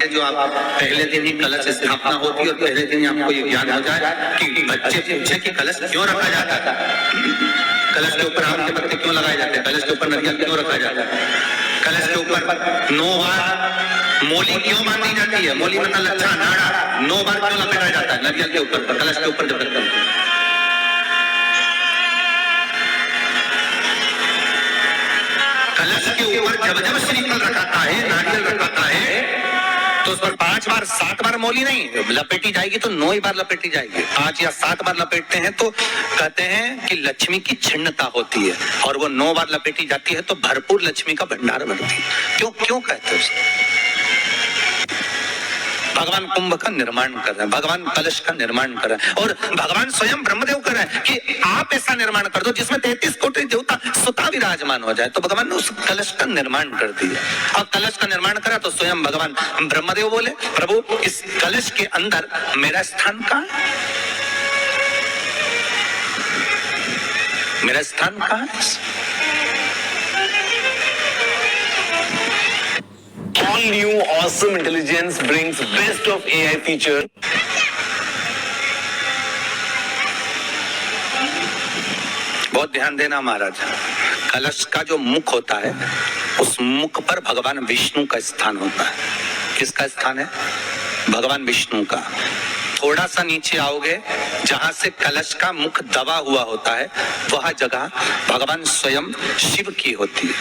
जो आप पहले दिन ही कलश स्थापना होती है और पहले दिन ही आपको ये ज्ञान हो जाए कि बच्चे पूछे कि कलश क्यों रखा जाता है, कलश के ऊपर आम के पत्ते क्यों लगाए जाते हैं, कलश के ऊपर नारियल क्यों रखा जाता है, कलश के ऊपर 9 बार मोली क्यों बांधी जाती है, मोली मतलब लच्छा नाड़ा 9 बार क्यों लपेटा जाता है नारियल के ऊपर, कलश के ऊपर जब रखते हैं। कलश के ऊपर जब जब श्रीफल रखाता है, नारियल रखाता है, तो उस पर 5 बार 7 बार मोली नहीं लपेटी जाएगी, तो 9 ही बार लपेटी जाएगी। 5 या 7 बार लपेटते हैं तो कहते हैं कि लक्ष्मी की छिन्नता होती है, और वो 9 बार लपेटी जाती है तो भरपूर लक्ष्मी का भंडार बनती है। क्यों क्यों कहते हैं उसको? भगवान कुंभ का निर्माण कर रहे हैं, भगवान कलश का निर्माण कर रहे हैं, और भगवान स्वयं ब्रह्मदेव कर रहे हैं कि आप ऐसा निर्माण कर दो जिसमें 33 कोटि देवता स्वतः विराजमान हो जाए। तो भगवान ने उस कलश का निर्माण कर दिया, और कलश का निर्माण करा तो स्वयं भगवान ब्रह्मदेव बोले, प्रभु इस कलश के अंदर मेरा स्थान कहाँ है, मेरा स्थान कहाँ है? All new awesome intelligence brings best of AI feature. बहुत ध्यान देना महाराज, कलश का जो मुख होता है उस मुख पर भगवान विष्णु का स्थान होता है। किसका स्थान है? भगवान विष्णु का। थोड़ा सा नीचे आओगे, जहां से कलश का मुख दबा हुआ होता है वह जगह भगवान स्वयं शिव की होती है।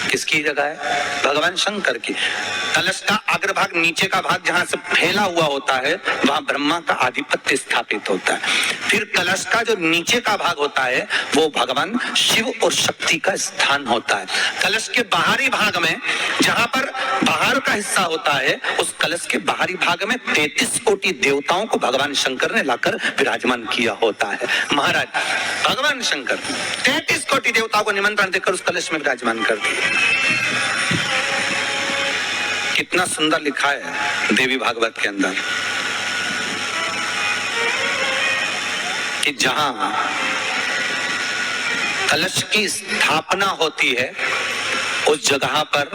किसकी जगह है? भगवान शंकर की। कलश का अग्रभाग, नीचे का भाग जहां से फैला हुआ होता है वहां ब्रह्मा का आधिपत्य स्थापित होता है। फिर कलश का जो नीचे का भाग होता है वो भगवान शिव और शक्ति का स्थान होता है। कलश के बाहरी भाग में, जहां पर बाहर का हिस्सा होता है, उस कलश के बाहरी भाग में 33 कोटि देवताओं को भगवान शंकर ने लाकर विराजमान किया होता है। महाराज भगवान शंकर 33 कोटि देवताओं को निमंत्रण देकर उस कलश में विराजमान कर दिया। कितना सुंदर लिखा है देवी भागवत के अंदर कि जहां कलश की स्थापना होती है उस जगह पर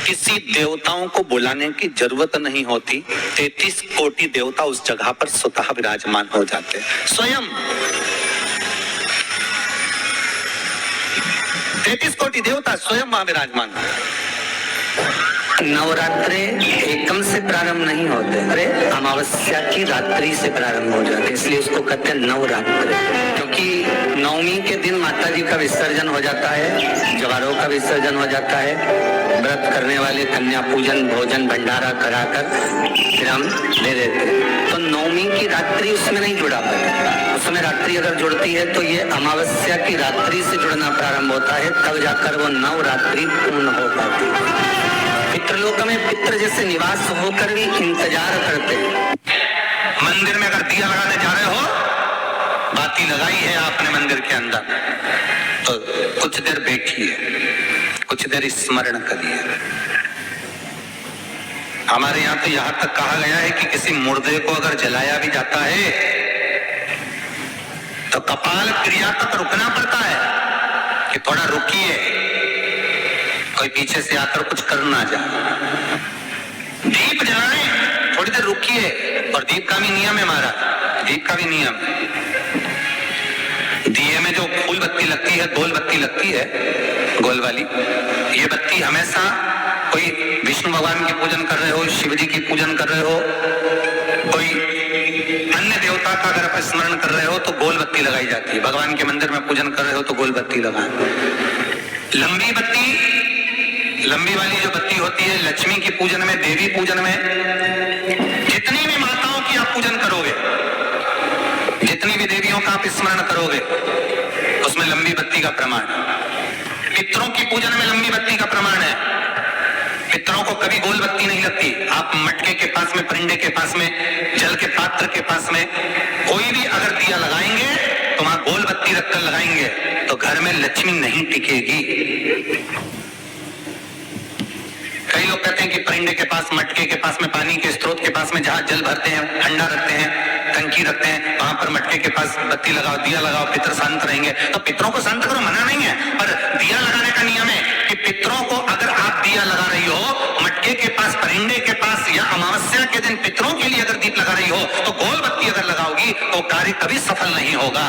किसी देवताओं को बुलाने की जरूरत नहीं होती। 33 कोटि देवता उस जगह पर स्वतः विराजमान हो जाते हैं। स्वयं 33 कोटि देवता स्वयं वहां विराजमान। नवरात्रे एकम से प्रारंभ नहीं होते, अरे अमावस्या की रात्रि से प्रारंभ हो जाते, इसलिए उसको कहते हैं नवरात्रे। क्योंकि नवमी के दिन माता जी का विसर्जन हो जाता है, जवारों का विसर्जन हो जाता है, व्रत करने वाले कन्या पूजन भोजन भंडारा कराकर फिर हम दे देते हैं। तो नवमी की रात्रि उसमें नहीं जुड़ा पाता, उसमें रात्रि अगर जुड़ती है तो ये अमावस्या की रात्रि से जुड़ना प्रारंभ होता है, तब जाकर वो नवरात्रि पूर्ण हो पाती है। पितृलोक में पितृ जैसे निवास होकर भी इंतजार करते हैं। मंदिर में अगर दिया लगाने जा रहे हो, बाती लगाई है आपने मंदिर के अंदर, तो कुछ देर बैठिए, कुछ देर स्मरण करिए। हमारे यहाँ तो यहाँ तक कहा गया है कि किसी मुर्दे को अगर जलाया भी जाता है तो कपाल क्रिया तक रुकना पड़ता है कि थोड़ा रुकिए, कोई पीछे से आकर कुछ कर ना जाए। दीप जलाएं, थोड़ी देर रुकिए, और दीप का भी नियम है महाराज, दीप का भी नियम है। दिए में जो फूल बत्ती लगती है, गोल बत्ती लगती है, गोल वाली, ये बत्ती हमेशा कोई विष्णु भगवान की पूजन कर रहे हो, शिव जी की पूजन कर रहे हो, कोई अन्य देवता का अगर आप स्मरण कर रहे हो तो गोल बत्ती लगाई जाती है। भगवान के मंदिर में पूजन कर रहे हो तो गोल बत्ती लगाएं। लंबी बत्ती, लंबी वाली जो बत्ती होती है लक्ष्मी की पूजन में, देवी पूजन में, जितनी भी माताओं की आप पूजन करोगे, जितनी भी देवियों का आप स्मरण करोगे, उसमें लंबी बत्ती का प्रमाण है। पितरों की पूजन में लंबी बत्ती का प्रमाण है। पितरों को कभी गोल बत्ती नहीं लगती। आप मटके के पास में, परिंदे के पास में, जल के पात्र के पास में कोई भी अगर दिया लगाएंगे तो वहां गोल बत्ती रखकर लगाएंगे तो घर में लक्ष्मी नहीं टिकेगी। कई लोग कहते हैं कि परिंदे के पास, मटके के पास में, पानी के स्रोत के पास में जहां जल भरते हैं, हंडा रखते हैं, टंकी रखते हैं, वहां पर मटके के पास बत्ती लगाओ, दिया लगाओ, पितर शांत रहेंगे। तो पितरों को शांत करो, मना नहीं है, पर दिया लगाने का नियम है कि पितरों को अगर आप दिया लगा रही हो मटके के पास, परिंदे के पास या अमावस्या के दिन पितरों के लिए अगर दीप लगा रही हो तो गोल बत्ती अगर लगाओगी तो कार्य कभी सफल नहीं होगा।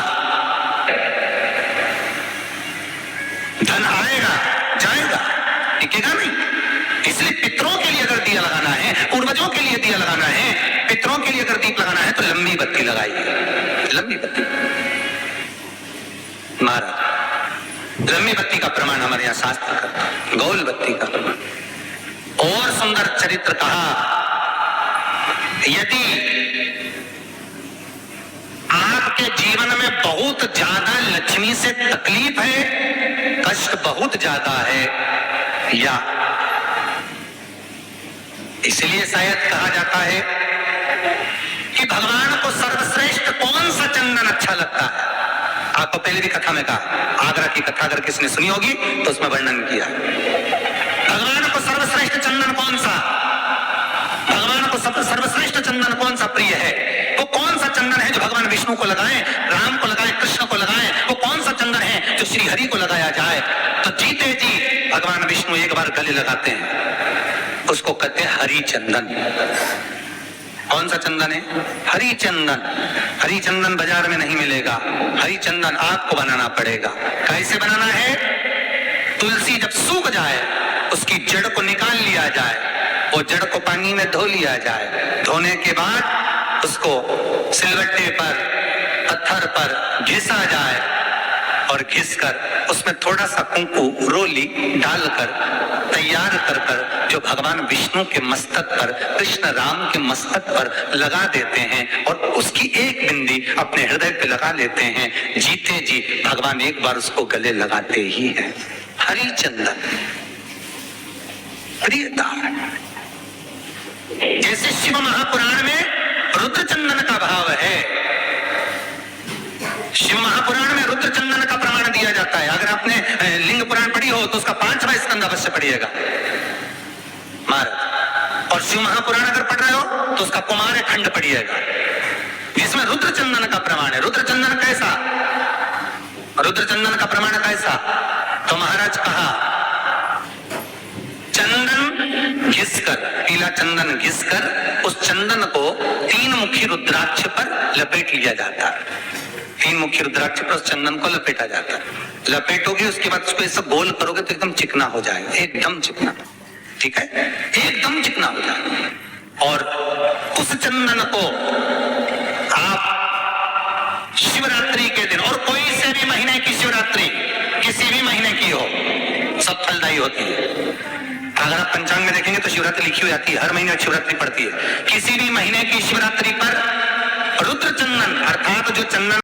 धन आएगा जाएगा, टिकेगा नहीं। इसलिए पितरों के लिए अगर दिया लगाना है, पूर्वजों के लिए दिया लगाना है, पितरों के लिए अगर दीप लगाना है तो लंबी बत्ती लगाइए, लंबी बत्ती। महाराज लंबी बत्ती का प्रमाण हमारे यहाँ शास्त्र करता है, गोल बत्ती का प्रमाण। और सुंदर चरित्र कहा, यदि आपके जीवन में बहुत ज्यादा लक्ष्मी से तकलीफ है, कष्ट बहुत ज्यादा है, या इसलिए शायद कहा जाता है कि भगवान को सर्वश्रेष्ठ कौन सा चंदन अच्छा लगता है। आपको पहले भी कथा में कहा, आगरा की कथा अगर किसने सुनी होगी तो उसमें वर्णन किया। भगवान को सर्वश्रेष्ठ चंदन कौन सा, भगवान को सर्वश्रेष्ठ चंदन कौन सा प्रिय है, वो कौन सा चंदन है जो भगवान विष्णु को लगाएं, राम को लगाएं, कृष्ण को लगाएं, वो कौन सा चंदन है जो श्री हरि को लगाया जाए। तो जीते जी भगवान विष्णु एक बार गले लगाते हैं, उसको कहते हैं हरि चंदन। कौन सा चंदन है? हरि चंदन। हरि चंदन बाजार में नहीं मिलेगा, हरि चंदन आपको बनाना पड़ेगा। कैसे बनाना है? तुलसी जब सूख जाए उसकी जड़ को निकाल लिया जाए, वो जड़ को पानी में धो लिया जाए, धोने के बाद उसको सिलवट्टे पर पत्थर पर घिसा जाए और घिसकर उसमें थोड़ा सा कुंकू रोली डालकर तैयार कर जो भगवान विष्णु के मस्तक पर, कृष्ण राम के मस्तक पर लगा देते हैं और उसकी एक बिंदी अपने हृदय पे लगा लेते हैं। जीते जी भगवान एक बार उसको गले लगाते ही हैं। हरि चंदन प्रियता। जैसे शिव महापुराण में रुद्र चंदन का भाव है, शिव महापुराण में रुद्र चंदन का प्रमाण दिया जाता है। अगर आपने लिंग पुराण पढ़ी हो तो उसका 5वां स्कंद अवश्य पढ़िएगा महाराज, और शिव महापुराण अगर पढ़ रहे हो तो उसका कुमार खंड पढ़िएगा जिसमें रुद्र चंदन का प्रमाण है। रुद्र चंदन कैसा, रुद्र चंदन का प्रमाण कैसा? तो महाराज कहा, चंदन घिसकर, पीला चंदन घिसकर उस चंदन को 3 मुखी रुद्राक्ष पर लपेट लिया जाता है। 3 मुखी रुद्राक्ष पर उस चंदन को लपेटा जाता है। लपेटोगे उसके बाद उसको ऐसा गोल करोगे तो एकदम चिकना हो जाएगा, एकदम चिकना, ठीक है, एकदम चिकना हो जाएगा। और उस चंदन को आप शिवरात्रि के दिन, और कोई से भी महीने की शिवरात्रि, किसी भी महीने की हो, सब फलदायी होती है। अगर आप पंचांग में देखेंगे तो शिवरात्रि लिखी हो जाती है, हर महीने शिवरात्रि पड़ती है। किसी भी महीने की शिवरात्रि पर रुद्र चंदन अर्थात जो चंदन